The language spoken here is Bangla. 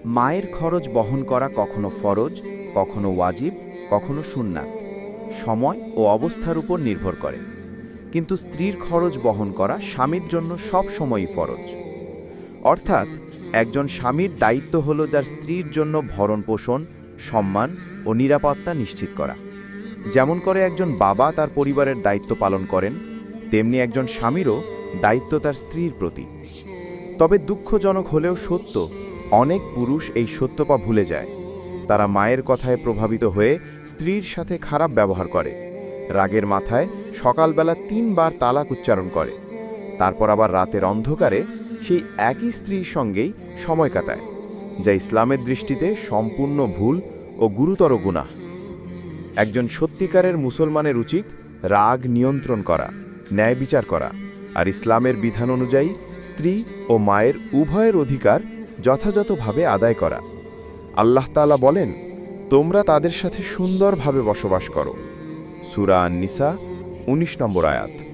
মায়ের খরচ বহন করা কখনো ফরজ, কখনো ওয়াজিব, কখনো সুন্নাত, সময় ও অবস্থার উপর নির্ভর করে। কিন্তু স্ত্রীর খরচ বহন করা স্বামীর জন্য সব সময়ই ফরজ। অর্থাৎ একজন স্বামীর দায়িত্ব হল যার স্ত্রীর জন্য ভরণপোষণ, সম্মান ও নিরাপত্তা নিশ্চিত করা। যেমন করে একজন বাবা তার পরিবারের দায়িত্ব পালন করেন, তেমনি একজন স্বামীরও দায়িত্ব তার স্ত্রীর প্রতি। তবে দুঃখজনক হলেও সত্য, অনেক পুরুষ এই সত্যতা ভুলে যায়। তারা মায়ের কথায় প্রভাবিত হয়ে স্ত্রীর সাথে খারাপ ব্যবহার করে, রাগের মাথায় সকালবেলা ৩ বার তালাক উচ্চারণ করে, তারপর আবার রাতের অন্ধকারে সেই একই স্ত্রীর সঙ্গেই সময় কাটায়, যা ইসলামের দৃষ্টিতে সম্পূর্ণ ভুল ও গুরুতর গুনাহ। একজন সত্যিকারের মুসলমানের উচিত রাগ নিয়ন্ত্রণ করা, ন্যায় বিচার করা, আর ইসলামের বিধান অনুযায়ী স্ত্রী ও মায়ের উভয়ের অধিকার যথাযথভাবে আদায় করা। আল্লাহ তাআলা বলেন, তোমরা তাদের সাথে সুন্দরভাবে বসবাস করো। সূরা আন-নিসা ১৯ নম্বর আয়াত।